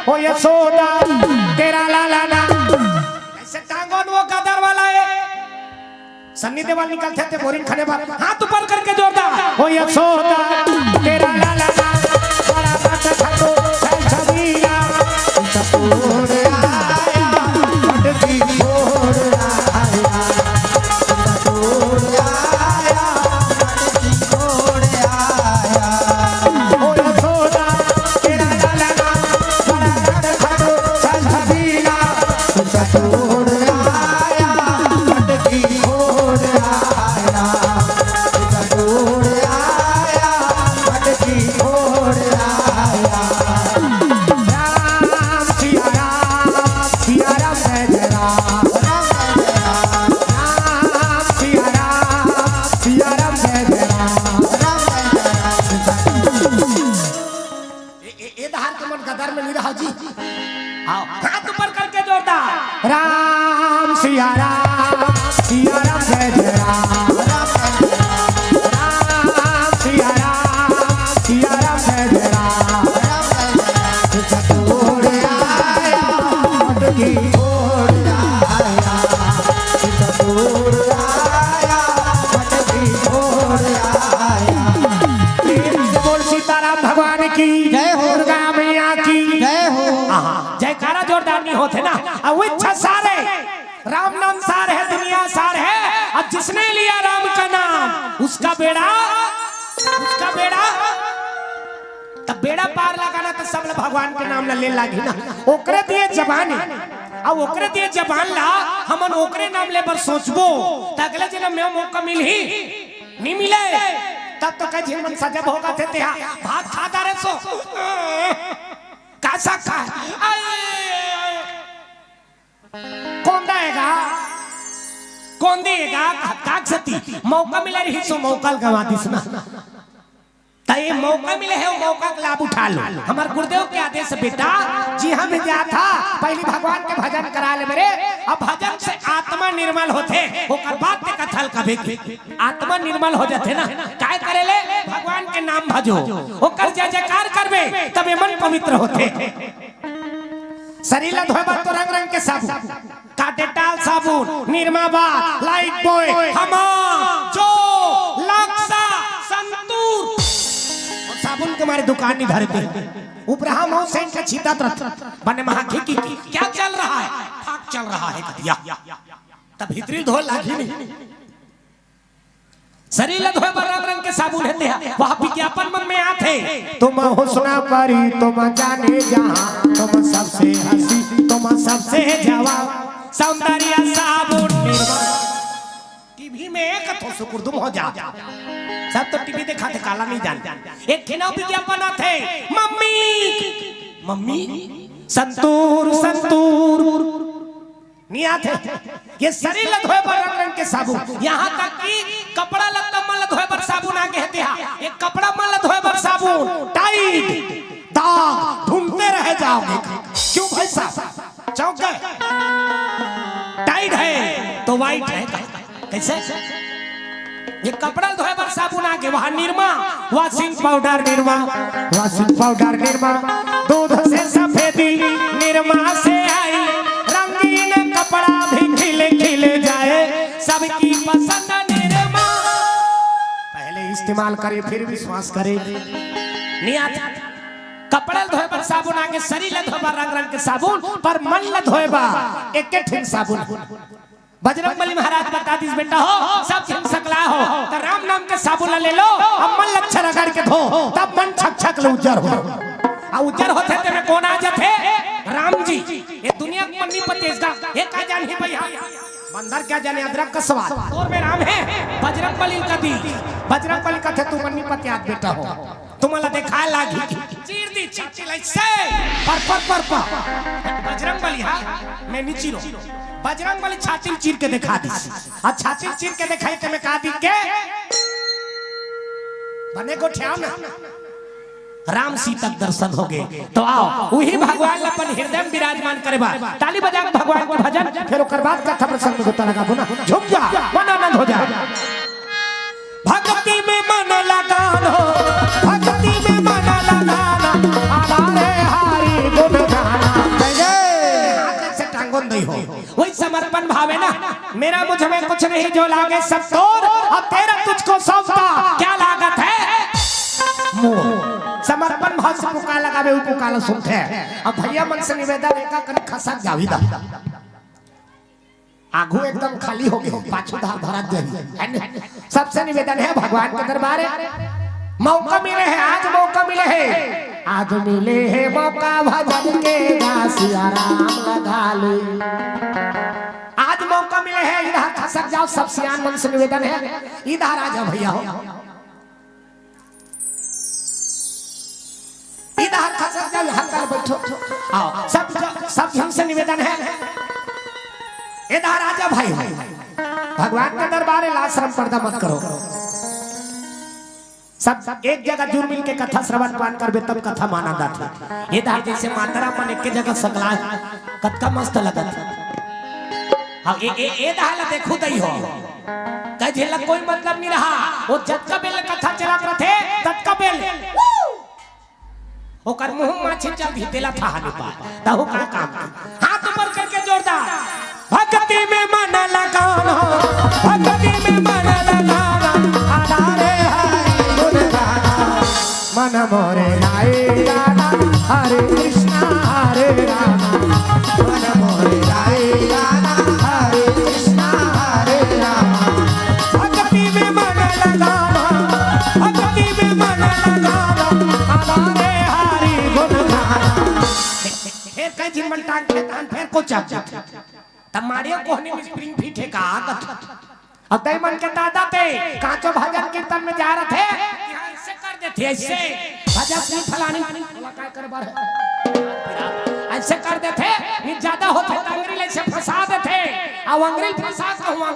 ओ यशोदा तेरा लाला ना ऐसे टांगों वो गदर वाला है सन्नी देवाल निकलते थे बोरिंग खाने पर हाथ ऊपर करके जोरदार ओ यशोदा तेरा लाला ना बड़ा बात खातो सबिया सपूर आया मटकी छोड़ आया सपूर आया मटकी छोड़ आया ओ यशोदा तेरा लाला ना बड़ा बात खातो सबिया सपूर आया मटकी छोड़ आया सपूर आया मटकी छोड़ आया राम सिया राम जय जय राम राम सिया राम जय जय राम सतोड़ आया मटकी छोड़ आया सतोड़ आया मटकी छोड़ आया बोल सीताराम भगवान की जय हो दुर्गा मैया की जय हो जयकारा जोरदार नहीं होते ना अब इच्छा सारे राम नाम सार है दुनिया सार है अब जिसने लिया राम का नाम उसका बेड़ा तब बेड़ा पार लगाना तो सब भगवान के नाम ले लागी ना ओकरे दिए जबान अब ओकरे दिए जबान ला हमन ओकरे नाम ले पर सोचबो त अगले जन्म में मौका मिलही नहीं मिले तब तो कह जीवन सजब होगा थे तेहा भात खाता रे सो कैसा खा कौन देगा काक सती मौका मिले रही सो मौका गवा दिसना तय मौका मिले है वो मौका का लाभ उठा लो हमार गुरुदेव के आदेश बेटा जी हाँ भेजा था पहले भगवान के भजन करा ले मेरे अब भजन से आत्मा निर्मल होते ओकर बात के कथल कभी आत्मा निर्मल हो जाते ना काय करे ले भगवान के नाम भजो ओकर जय जयकार करबे तबे मन पवित्र होते शरीर ला धोए तो रंग रंग के साबुन काटेटाल साबुन निरमा बात लाइट बॉय हमाम जो लक्सा संतूर साबुन के मारे दुकान नहीं धरते उपराम हो सेंट का छीता बने महा की क्या चल रहा है फाक चल रहा है कतिया तब भीतरी धो लागी नहीं शरीर ला धोए रंग रंग के साबुन है हैं वह विज्ञापन में आते तुम हुस्ना परी तुम जाने जहां तुम सबसे हंसी तुम सबसे जवाब सौंदर्य साबुन टीवी में एक तो सुकुर्दुम हो जा सब तो टीवी दिखाते काला नहीं जानते एक खिनाव विज्ञापन आते मम्मी संतूर नहीं आते ये शरीर ला धोए पर रंग रंग के साबुन यहाँ तक कि कपड़ा लत्ता मल धोए पर साबुन आगे है एक कपड़ा मल धोए पर साबुन टाइट दाग ढूंढते रह जाओगे क्यों भाई साहब चौक गए टाइट है तो वाइट है कैसे ये कपड़ा धोए पर साबुन आगे वहां निरमा वॉशिंग पाउडर निरमा दूध से सफेदी निरमा से आई रंगीन कपड़ा भी खिले जाए सबकी पसंद निरमा पहले इस्तेमाल करे फिर विश्वास करे नहीं आता कपड़ा धोए पर साबुन आगे शरीर ला धोए रंग रंग के साबुन पर मन ला धोए एक ठीक साबुन बजरंगबली महाराज बता दीस बेटा हो सब दिन सकला हो तो राम नाम के साबुन ले लो अब मन लच्छा रगड़ के धो तब मन छक ले उज्जर हो आ उज्जर होते ते में कौन आ जाते राम जी ये दुनिया को मन्नी पतेस का ये का जान ही भैया बंदर क्या जाने अदरक का स्वाद और में राम है बजरंगबली का दी बजरंगबली का थे तू मन्नी पतियात बेटा हो तुम्हाला देखा लागी चीर दी चाची लैसे पर बजरंगबली हां मैं नीची रो बजरंगबली छाती चीर के दिखा दी अब छाती चीर के दिखाई ते में का दी के बने को ठ्याव ना राम सीता दर्शन हो गए तो आओ वही भगवान अपन हृदय में विराजमान करे बा ताली बजा के भगवान को भजन फिर ओकर बाद कथा प्रसंग होता लगा बुना झुक जा मन आनंद हो जा भक्ति में मन लगाना भक्ति में मन लगाना हमारे हरि गुण गाना मेरा मुझ में कुछ नहीं जो लागे सब तोड़, अब तेरा तुझको सौंपता क्या लागत है मोह। समर्पण भाव से पुकार लगावे उ पुकार सुनते हैं। अब भैया मन से निवेदन है का कने खसक जावी दा आगू एकदम खाली हो गए पाछू धार धरा दे। सबसे निवेदन है भगवान के दरबार मौका मिले है, आज मौका मिले है, आज मिले है मौका भजन के सिया राम लगा ले। आज मौका मिले है, इधर खसक जाओ। सब सियान मन से निवेदन है इधर आ जाओ भैया हो, इधर खसक जाओ, यहाँ बैठो। आओ सब जन से निवेदन है इधर आ जाओ भाई। भगवान के दरबार लाश्रम पर्दा मत करो। सब एक जगह जुड़ मिल के कथा श्रवण पान करबे तब कथा माना जाता। ये दार जैसे मातरा मन एक जगह सकला कतका मस्त लगत। हां ए दाल देखो दई हो कह झेला कोई मतलब नहीं रहा। वो जतका बेल कथा चलात रथे ततका बेल ओकर मुंह माछी चल भीतेला था नहीं पा तहु का काम। हाथ ऊपर करके जोरदार भक्ति में मन लगाना, भक्ति में मन लगाना, हरे हरि गुण गाना, मन मोरे गाए गाना, हरे कृष्णा हरे राम, मन मोरे गाए गाना, हरे कृष्णा हरे राम। भक्ति में मन लगाना, भक्ति में मन लगाना, हरे हरि गुण गाना। फिर कहीं जिन टांग के तान फिर को चाप तमारे कोहनी में स्प्रिंग फिटे का आगत। अब तय मन के दादा थे कांचो भजन कीर्तन में जा रहे थे यहाँ ऐसे कर देते ऐसे भजन नहीं फलानी क्या कर बार ऐसे कर देते ये ज्यादा होते तो अंग्रेल ऐसे फंसा देते। अब अंग्रेल फंसा का हुआ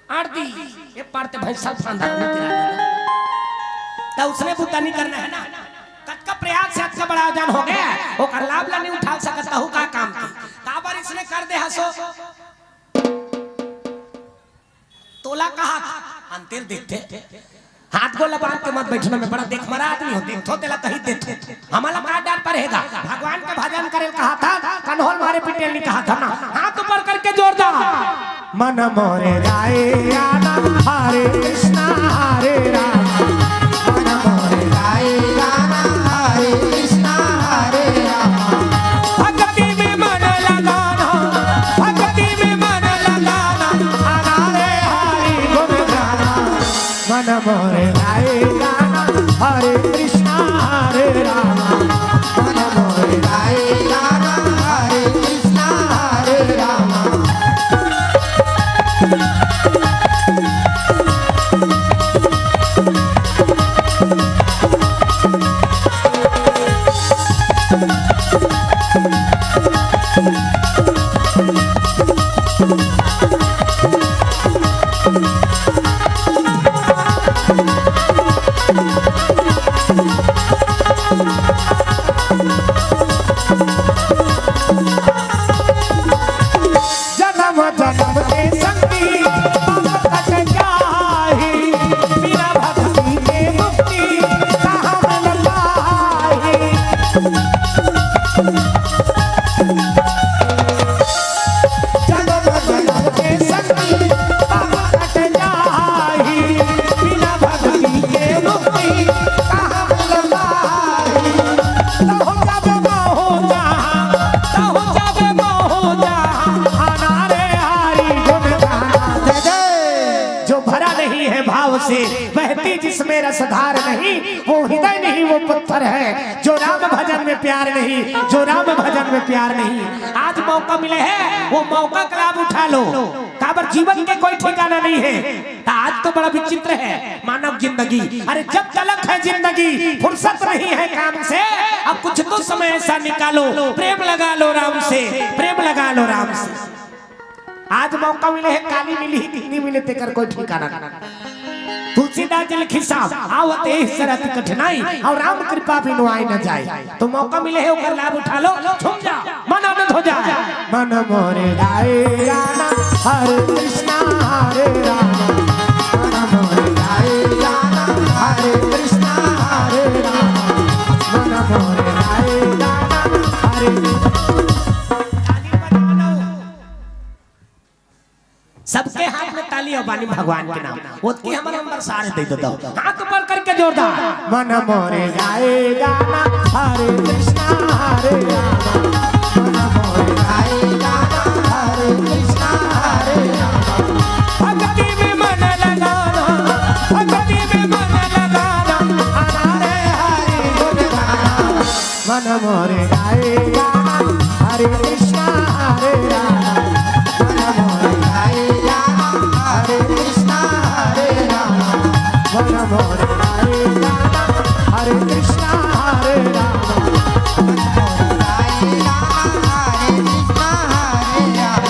आरती ये पारते भैंसा फांदा नहीं गिरा देना तो उसने बुद्धा नहीं करना है ना। कटका प्रयास से अच्छा बड़ा जान हो गया वो कर लाभ ला नहीं उठा सकता हूँ का काम की काबर इसने कर दे हसो तोला कहा अंतिल देखते हाथ को लबान के मत बैठने में बड़ा देख मरा आदमी हो देखो तेला कहीं देते हमारा का डर पड़ेगा। भगवान का भजन करे कहा था कन्होल मारे पिटेल ने कहा था ना हाथ ऊपर करके जोरदार मन मोरे गाए गाना हरे कृष्णा हरे राम, मन मोरे गाए गाना हरे कृष्णा हरे राम। भक्ति में मन लगाना, भक्ति में मन लगाना, हरे हरि गुण गाना, मन मोरे गाए गाना हरे कृष्णा हरे राम, मन मोरे गाए गाना हरे कृष्णा हरे राम। बहती जिसमें रसधार नहीं वो हृदय नहीं वो पत्थर है। जो राम भजन में प्यार नहीं, जो राम भजन में प्यार नहीं। आज मौका मिले है वो मौका का लाभ उठा लो। काबर जीवन के कोई ठिकाना नहीं है। आज तो बड़ा विचित्र है मानव जिंदगी। अरे जब तलक है जिंदगी फुर्सत नहीं है काम से। अब कुछ तो समय ऐसा निकालो प्रेम लगा लो राम से, प्रेम लगा लो राम से। आज मौका मिले है काली मिली नहीं मिले तेकर कोई ठिकाना। तुलसीदास जल खिस्सा आवते शरत कठिनाई और राम कृपा भी नुआई न जाए। तो मौका मिले है ओकर लाभ उठा लो, झूम जा मन आनंद हो जाए। मन मोरे गाए गाना हरे कृष्णा हरे राम, मन मोरे गाए गाना हरे कृष्णा हरे राम, मन मोरे गाए गाना हरे। उसकी हमारा नंबर सारे दे दो हाथ ऊपर करके जोरदार मन मोरे गाए गाना हरे कृष्णा हरे राम मन मोरे गाए गाना हरे कृष्णा हरे राम भक्ति में मन लगाना भक्ति में मन लगाना हरे हरे गुण गाना मन मोरे गाए गाना हरे कृष्णा हरे राम मन मोरे गाए गाना हरे कृष्णा हरे राम मन मोरे गाए गाना हरे कृष्णा हरे राम मन मोरे गाए गाना हरे कृष्णा हरे राम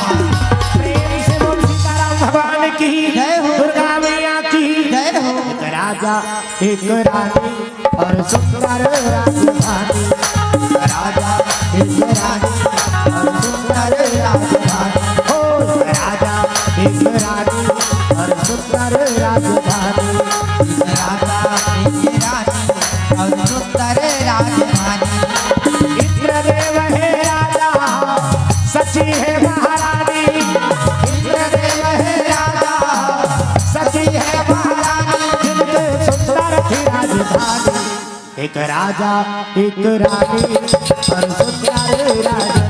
प्रेम से बोल सीताराम भगवान की जय हो दुर्गा मैया की जय हो एक राजा एक रानी और सुंदर राजधानी राजा एक रानी और सुंदर राजधानी हो राजा एक रानी और सुंदर राजधानी राजा एक रानी और सुंदर राजधानी इंद्रदेव है राजा सची है महारानी इंद्रदेव है राजा सची है महारानी जिनके सुंदर थी राजधानी एक राजा एक रानी और सुंदर राजधानी